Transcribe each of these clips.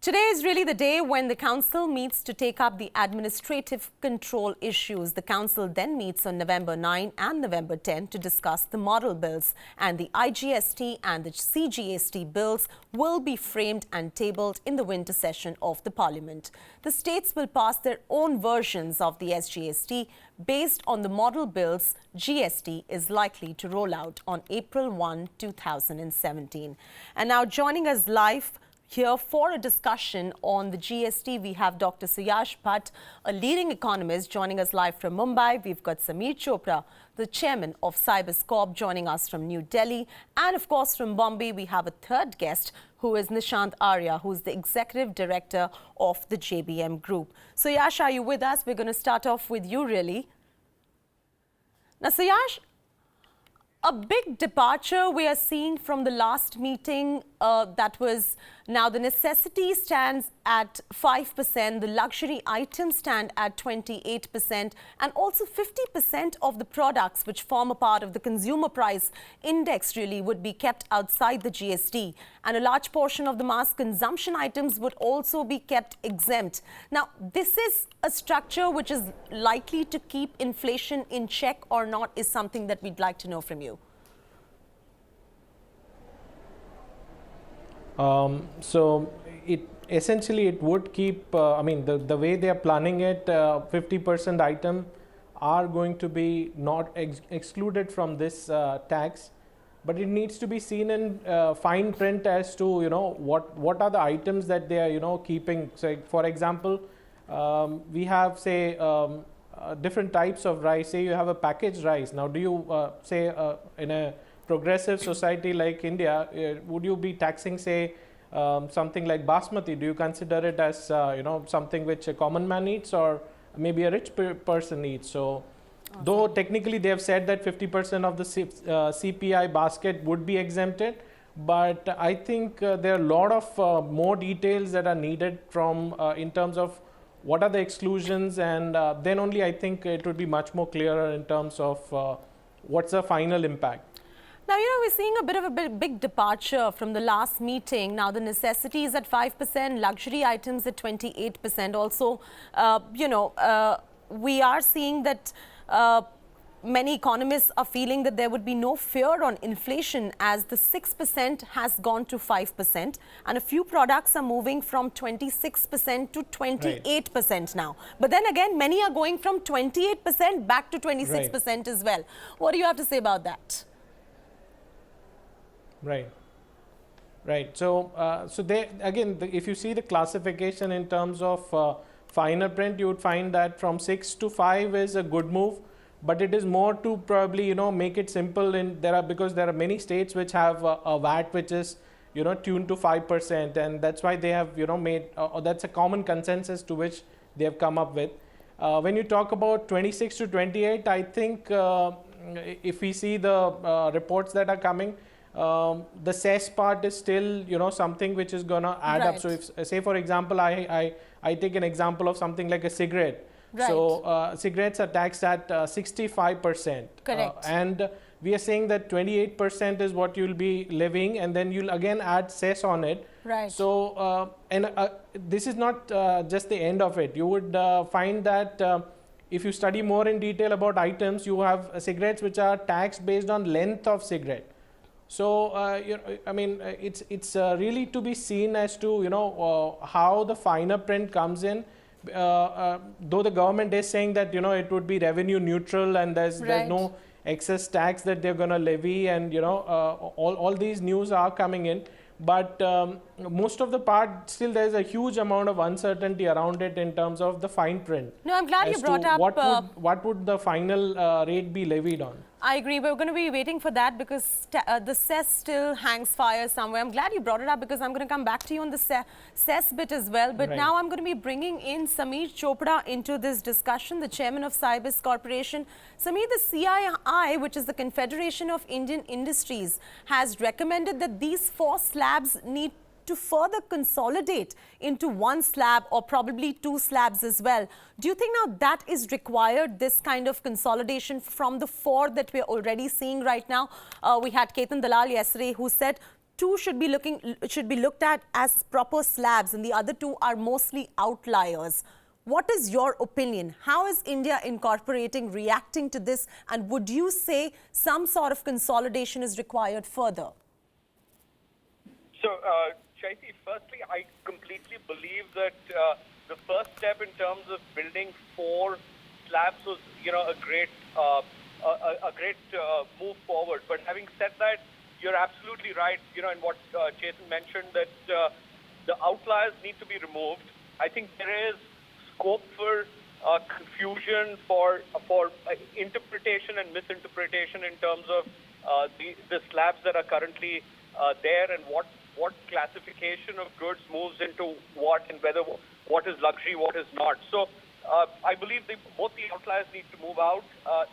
Today is really the day when the Council meets to take up the administrative control issues. The Council then meets on November 9 and November 10 to discuss the model bills, and the IGST and the CGST bills will be framed and tabled in the winter session of the Parliament. The states will pass their own versions of the SGST. Based on the model bills, GST is likely to roll out on April 1, 2017. And now joining us live here for a discussion on the GST, we have Dr. Suyash Bhatt, a leading economist, joining us live from Mumbai. We've got Sameer Chopra, the chairman of Cyberscorp, joining us from New Delhi. And of course, from Bombay, we have a third guest, who is Nishant Arya, who's the executive director of the JBM Group. Suyash, are you with us? We're going to start off with you, really. Now, Suyash, a big departure we are seeing from the last meeting, that was now the necessity stands at 5%, the luxury items stand at 28%, and also 50% of the products which form a part of the consumer price index really would be kept outside the GST. And a large portion of the mass consumption items would also be kept exempt. Now, this is a structure which is likely to keep inflation in check or not is something that we'd like to know from you. So essentially it would keep, the way they are planning it, 50% item are going to be not excluded from this tax, but it needs to be seen in fine print as to, what are the items that they are, keeping. So for example, we have, say, different types of rice. Say you have a packaged rice. Now, do you say in a progressive society like India, would you be taxing, say, something like basmati? Do you consider it as something which a common man eats or maybe a rich person eats? So awesome. Though technically they have said that 50% of the CPI basket would be exempted, but I think there are a lot of more details that are needed from in terms of what are the exclusions, and then only I think it would be much more clearer in terms of what's the final impact. Now, we're seeing a bit of a big departure from the last meeting. Now, the necessity is at 5%, luxury items at 28%. Also, we are seeing that many economists are feeling that there would be no fear on inflation as the 6% has gone to 5%. And a few products are moving from 26% to 28% now. But then again, many are going from 28% back to 26% as well. What do you have to say about that? Right. So, they again, if you see the classification in terms of finer print, you would find that from 6 to 5 is a good move, but it is more to probably make it simple. Because there are many states which have a VAT which is tuned to 5%, and that's why they have made that's a common consensus to which they have come up with. When you talk about 26 to 28, I think if we see the reports that are coming, the cess part is still something which is gonna add up. So if say for example I take an example of something like a cigarette. So cigarettes are taxed at 65%. Correct. And we are saying that 28% is what you'll be levying, and then you'll again add cess on it. Right. So this is not just the end of it. You would find that if you study more in detail about items, you have cigarettes which are taxed based on length of cigarette. So, it's really to be seen as to, how the finer print comes in. Though the government is saying that, it would be revenue neutral and there's no excess tax that they're going to levy, and, all these news are coming in. But most of the part, still there's a huge amount of uncertainty around it in terms of the fine print. No, I'm glad you brought up what would the final rate be levied on. I agree. We're going to be waiting for that because the cess still hangs fire somewhere. I'm glad you brought it up because I'm going to come back to you on the cess bit as well. But now I'm going to be bringing in Sameer Chopra into this discussion, the chairman of Cyberscorp Corporation. Sameer, the CII, which is the Confederation of Indian Industries, has recommended that these 4 slabs need to further consolidate into one slab or probably 2 slabs as well. Do you think now that is required, this kind of consolidation from the 4 that we're already seeing right now? We had Ketan Dalal yesterday who said two should be looked at as proper slabs and the other two are mostly outliers. What is your opinion? How is India incorporating, reacting to this? And would you say some sort of consolidation is required further? So, Chaiti, firstly, I completely believe that the first step in terms of building 4 slabs was, a great move forward. But having said that, you're absolutely right, in what Chetan mentioned, that the outliers need to be removed. I think there is scope for confusion, for interpretation and misinterpretation in terms of the slabs that are currently there, and what classification of goods moves into what, and whether what is luxury, what is not. So I believe both the outliers need to move out.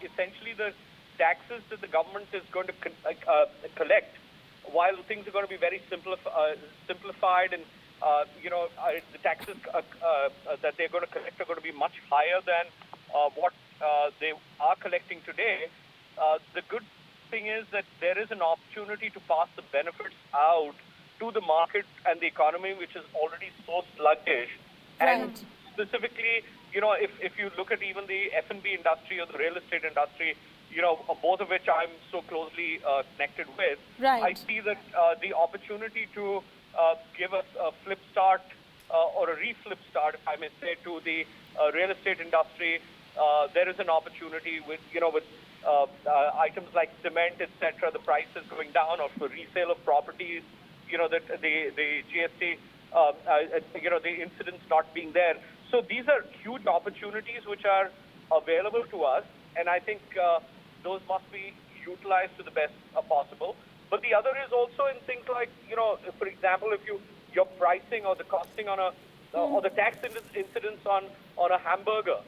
Essentially, the taxes that the government is going to collect, while things are going to be very simplified, and the taxes that they're going to collect are going to be much higher than what they are collecting today. The good thing is that there is an opportunity to pass the benefits out to the market and the economy, which is already so sluggish. Right. And specifically, if you look at even the F&B industry or the real estate industry, both of which I'm so closely connected with, Right. I see that the opportunity to give us a flip start or a re-flip start, if I may say, to the real estate industry. There is an opportunity with items like cement, etc. The price is going down, or for resale of properties. That the GST, the incidents not being there. So these are huge opportunities which are available to us, and I think those must be utilized to the best possible. But the other is also in things like, for example, if your pricing or the costing on a or the tax incidence on a hamburger,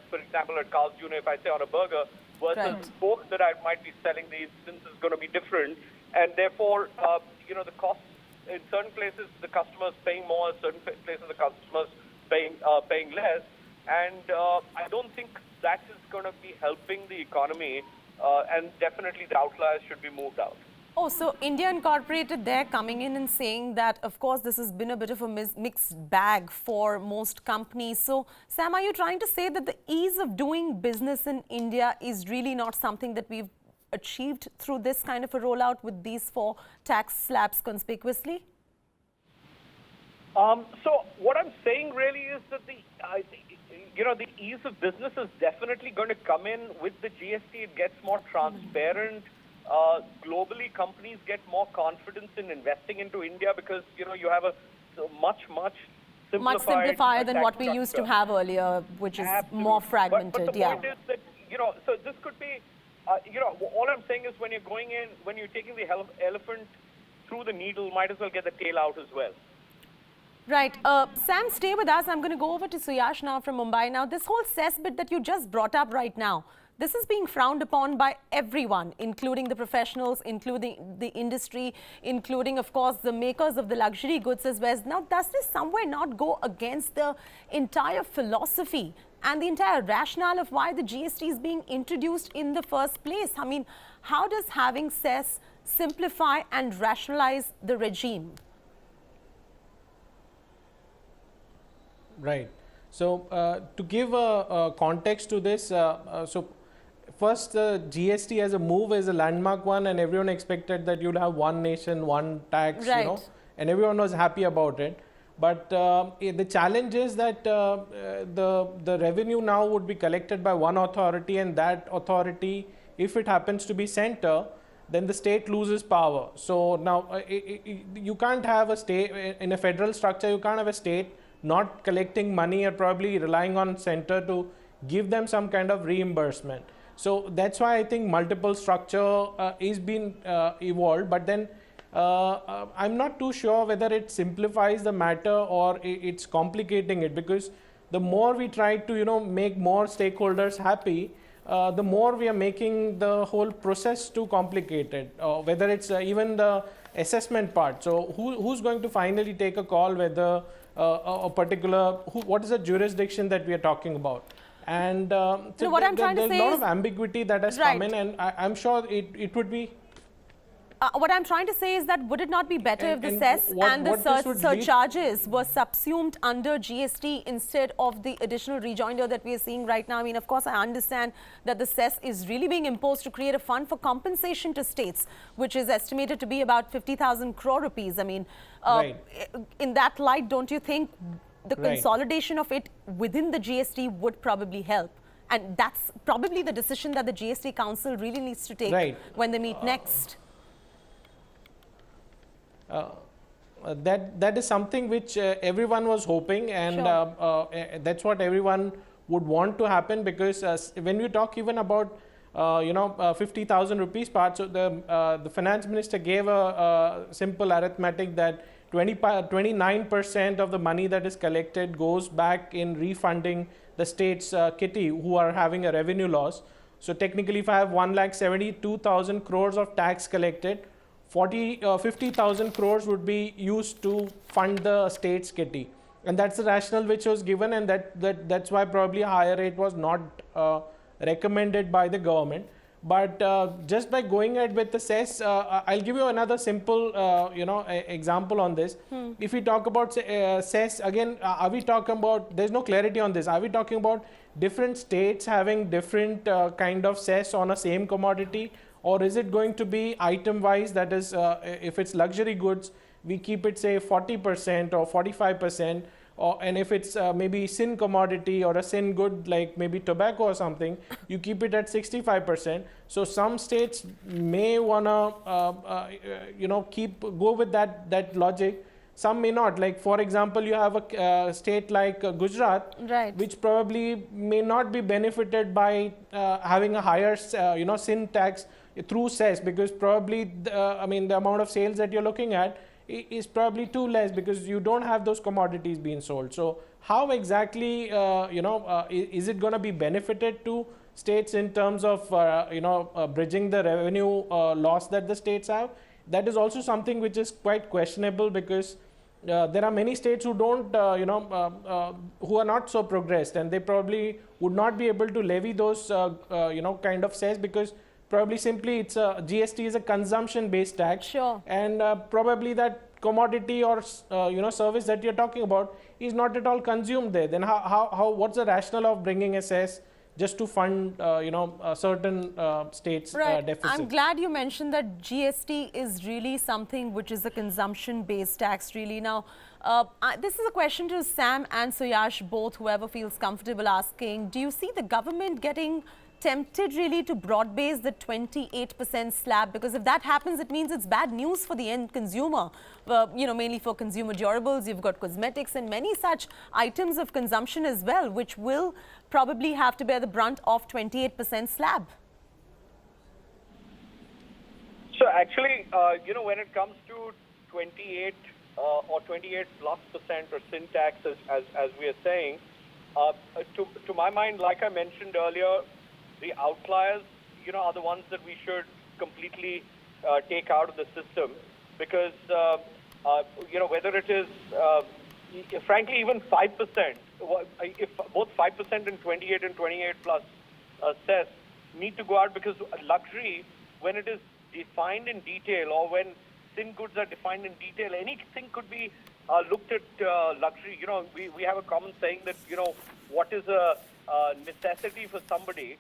for example, at Carl's Jr., if I say on a burger versus Right. pork that I might be selling, the incidence is going to be different, and therefore, the cost in certain places the customer is paying more, in certain places the customer is paying less, and I don't think that is going to be helping the economy, and definitely the outliers should be moved out. Oh, so India Incorporated, they're coming in and saying that, of course, this has been a bit of a mixed bag for most companies. So, Sam, are you trying to say that the ease of doing business in India is really not something that we've achieved through this kind of a rollout with these 4 tax slabs conspicuously? So what I'm saying really is that the ease of business is definitely going to come in with the GST. It gets more transparent. Globally, companies get more confidence in investing into India because, you have a much simplified Much simplified than tax what we used to structure. have earlier, which is Absolutely. more fragmented. But the Yeah. point is that, so this could be, all I'm saying is when you're going in, when you're taking the elephant through the needle, might as well get the tail out as well. Right. Sam, stay with us. I'm going to go over to Suyash now from Mumbai. Now, this whole cess bit that you just brought up right now, this is being frowned upon by everyone, including the professionals, including the industry, including, of course, the makers of the luxury goods as well. Now, does this somewhere not go against the entire philosophy and the entire rationale of why the GST is being introduced in the first place? I mean, how does having cess simplify and rationalize the regime? Right. So to give a context to this, so first the GST as a move is a landmark one, and everyone expected that you'll have one nation, one tax, Right. and everyone was happy about it. But the challenge is that the revenue now would be collected by one authority, and that authority, if it happens to be center, then the state loses power. So now you can't have a state in a federal structure. You can't have a state not collecting money or probably relying on center to give them some kind of reimbursement. So that's why I think multiple structure is being evolved. But then I'm not too sure whether it simplifies the matter or it's complicating it, because the more we try to make more stakeholders happy, the more we are making the whole process too complicated, whether it's even the assessment part. So who's going to finally take a call whether a particular, what is the jurisdiction that we are talking about? And so what I'm trying to there's say a lot is, of ambiguity that has right, come in, and I'm sure it would be. what I'm trying to say is that would it not be better if the cess and the surcharges were subsumed under GST instead of the additional rejoinder that we are seeing right now? I mean, of course, I understand that the cess is really being imposed to create a fund for compensation to states, which is estimated to be about 50,000 crore rupees. I mean, in that light, don't you think the consolidation of it within the GST would probably help? And that's probably the decision that the GST Council really needs to take when they meet next. That is something which everyone was hoping, and that's what everyone would want to happen, because when we talk even about 50,000 rupees part, so the finance minister gave a simple arithmetic that 29% of the money that is collected goes back in refunding the states kitty who are having a revenue loss. So technically, if I have 1,72,000 crores of tax collected, 50,000 crores would be used to fund the state's kitty, and that's the rationale which was given, and that's why probably a higher rate was not recommended by the government. But just by going ahead with the cess, I'll give you another simple example on this. If we talk about cess again, are we talking about, there's no clarity on this, are we talking about different states having different kind of cess on a same commodity, or is it going to be item wise? That is, if it's luxury goods, we keep it say 40% or 45%, and if it's maybe sin commodity or a sin good like maybe tobacco or something, you keep it at 65%. So some states may wanna go with that logic. Some may not. Like for example, you have a state like Gujarat, which probably may not be benefited by having a higher sin tax through cess, because probably the amount of sales that you're looking at is probably too less, because you don't have those commodities being sold. So how exactly is it going to be benefited to states in terms of bridging the revenue loss that the states have? That is also something which is quite questionable, because there are many states who don't who are not so progressed, and they probably would not be able to levy those kind of cess, because probably simply it's a GST is a consumption based tax, and probably that commodity or service that you're talking about is not at all consumed there. Then how what's the rationale of bringing a cess just to fund certain states deficit? I'm glad you mentioned that GST is really something which is a consumption based tax really. Now this is a question to Sam and Suyash, both, whoever feels comfortable asking. Do you see the government getting tempted really to broad base the 28% slab? Because if that happens, it means it's bad news for the end consumer, mainly for consumer durables. You've got cosmetics and many such items of consumption as well, which will probably have to bear the brunt of 28% slab. So actually, when it comes to 28 or 28 plus % or sin tax, as we are saying, to my mind, like I mentioned earlier, the outliers, are the ones that we should completely take out of the system, because, whether it is, frankly, even 5%, if both 5% and 28 plus cess need to go out, because luxury, when it is defined in detail, or when sin goods are defined in detail, anything could be looked at luxury. We have a common saying that, what is a necessity for somebody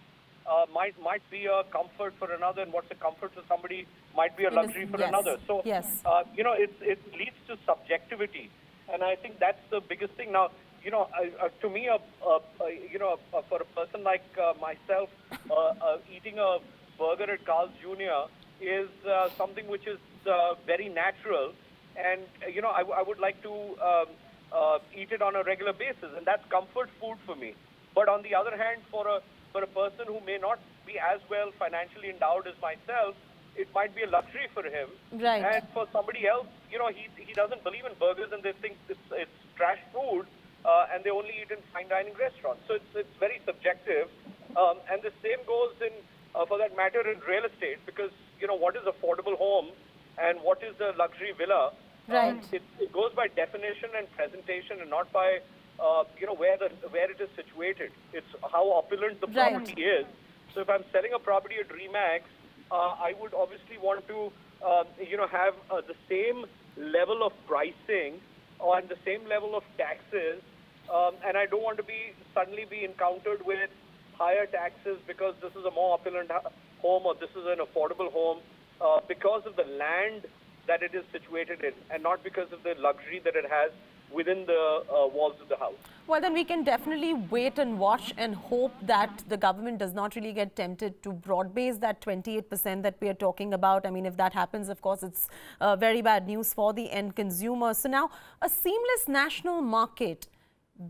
might be a comfort for another, and what's a comfort for somebody might be a luxury for another. So, it leads to subjectivity, and I think that's the biggest thing. Now, to me, for a person like myself, eating a burger at Carl's Jr. is something which is very natural, and I would like to eat it on a regular basis, and that's comfort food for me. But on the other hand, for a person who may not be as well financially endowed as myself, it might be a luxury for him. And for somebody else, he doesn't believe in burgers, and they think it's trash food, and they only eat in fine dining restaurants. So it's very subjective. And the same goes in, for that matter, in real estate, because what is affordable home and what is a luxury villa? It goes by definition and presentation, and not by where it is situated. It's how opulent the property is. So if I'm selling a property at Remax, I would obviously want to, have the same level of pricing and the same level of taxes, and I don't want to suddenly be encountered with higher taxes because this is a more opulent home or this is an affordable home because of the land that it is situated in, and not because of the luxury that it has within the walls of the house. Well, then we can definitely wait and watch and hope that the government does not really get tempted to broad base that 28% that we are talking about. I mean, if that happens, of course, it's very bad news for the end consumer. So now a seamless national market.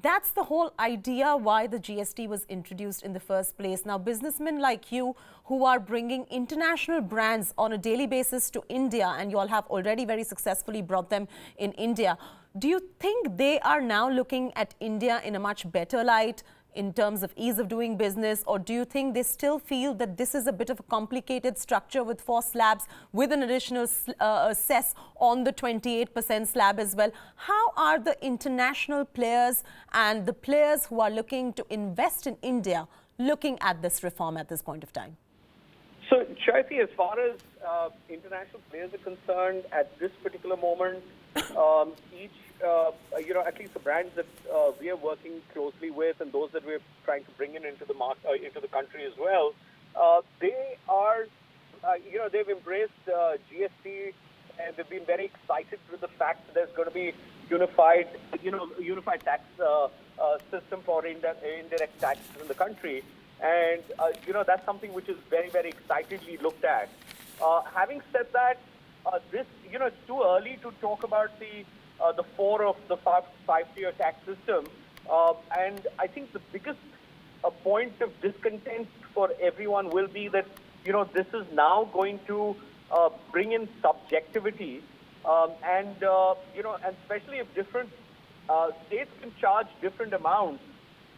That's the whole idea why the GST was introduced in the first place. Now, businessmen like you who are bringing international brands on a daily basis to India, and you all have already very successfully brought them in India, do you think they are now looking at India in a much better light in terms of ease of doing business, or do you think they still feel that this is a bit of a complicated structure with 4 slabs with an additional cess on the 28% slab as well? How are the international players and the players who are looking to invest in India looking at this reform at this point of time? So, Shaifi, as far as international players are concerned, at this particular moment, each at least the brands that we are working closely with and those that we're trying to bring into the into the country as well, they are, they've embraced GST, and they've been very excited with the fact that there's going to be unified tax system for indirect taxes in the country, and that's something which is very, very excitedly looked at. Having said that, it's too early to talk about the 4 of the 5-tier tax system, and I think the biggest point of discontent for everyone will be that this is now going to bring in subjectivity, and especially if different states can charge different amounts,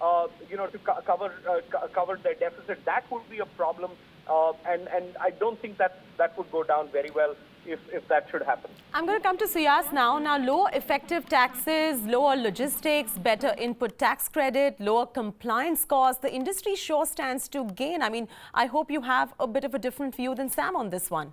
to cover their deficit, that would be a problem, and I don't think that would go down very well if that should happen. I'm going to come to Suyas now. Now, lower effective taxes, lower logistics, better input tax credit, lower compliance costs. The industry sure stands to gain. I mean, I hope you have a bit of a different view than Sam on this one.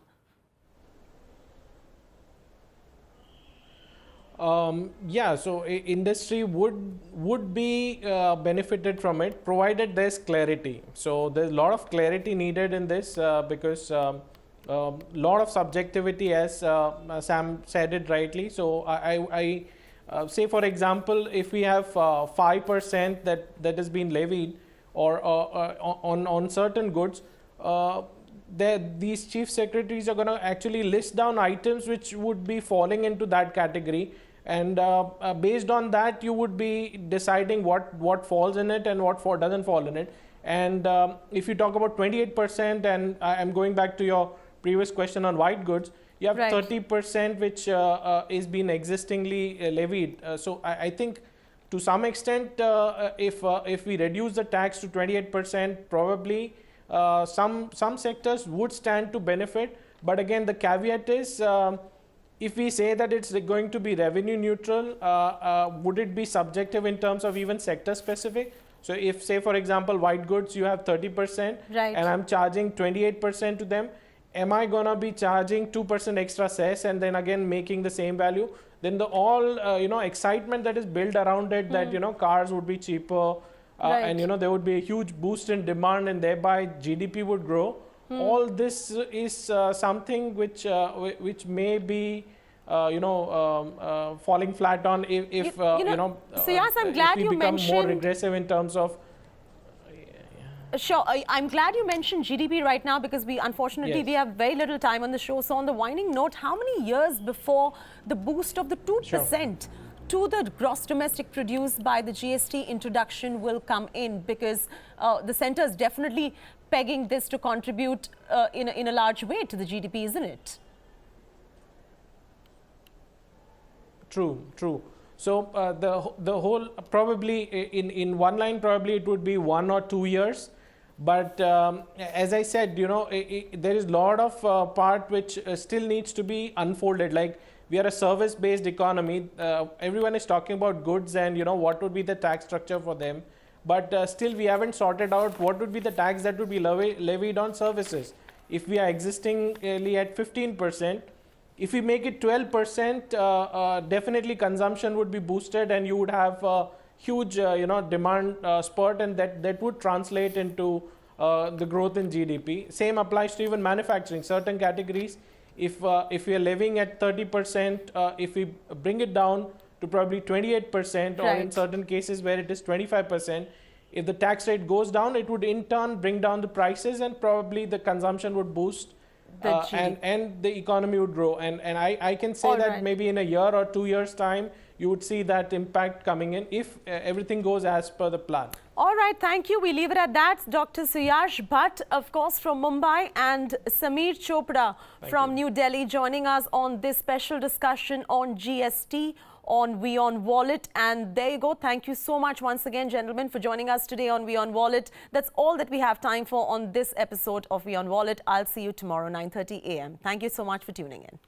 Yeah, so industry would be benefited from it, provided there's clarity. So there's a lot of clarity needed in this because lot of subjectivity, as Sam said it rightly. So I say, for example, if we have 5% that has been levied or on certain goods, these chief secretaries are going to actually list down items which would be falling into that category, and based on that you would be deciding what falls in it and what doesn't fall in it. And if you talk about 28%, and I'm going back to your previous question on white goods, you have 30% which is being existingly levied. So I think to some extent, if we reduce the tax to 28%, probably some sectors would stand to benefit. But again, the caveat is, if we say that it's going to be revenue neutral, would it be subjective in terms of even sector specific? So if, say, for example, white goods, you have 30%, and I'm charging 28% to them, am I going to be charging 2% extra cess and then again making the same value? Then the excitement that is built around it, that cars would be cheaper, and there would be a huge boost in demand, and thereby GDP would grow. All this is something which may be falling flat on if Suyas, I'm glad if we you become mentioned more aggressive in terms of. Sure. I'm glad you mentioned GDP right now, because we unfortunately we have very little time on the show. So on the winding note, how many years before the boost of the 2% to the gross domestic produce by the GST introduction will come in? Because the centre is definitely pegging this to contribute in a large way to the GDP, isn't it? True. So the whole, probably in one line, probably it would be 1 or 2 years. But as I said, there is a lot of part which still needs to be unfolded. Like, we are a service-based economy. Everyone is talking about goods and what would be the tax structure for them. But still we haven't sorted out what would be the tax that would be levied on services. if we are existingly at 15%, if we make it 12%, definitely consumption would be boosted, and you would have a huge, demand spurt, and that would translate into the growth in GDP. Same applies to even manufacturing. Certain categories, if we are living at 30%, if we bring it down to probably 28%, or in certain cases where it is 25%, if the tax rate goes down, it would in turn bring down the prices, and probably the consumption would boost. And the economy would grow, and I can say that maybe in a year or 2 years time you would see that impact coming in if everything goes as per the plan. All right, thank you. We leave it at that. Dr. Suyash Bhatt, of course, from Mumbai, and Sameer Chopra from New Delhi joining us on this special discussion on GST, on Wion Wallet. And there you go. Thank you so much once again, gentlemen, for joining us today on Wion Wallet. That's all that we have time for on this episode of Wion Wallet. I'll see you tomorrow, 9:30 a.m. Thank you so much for tuning in.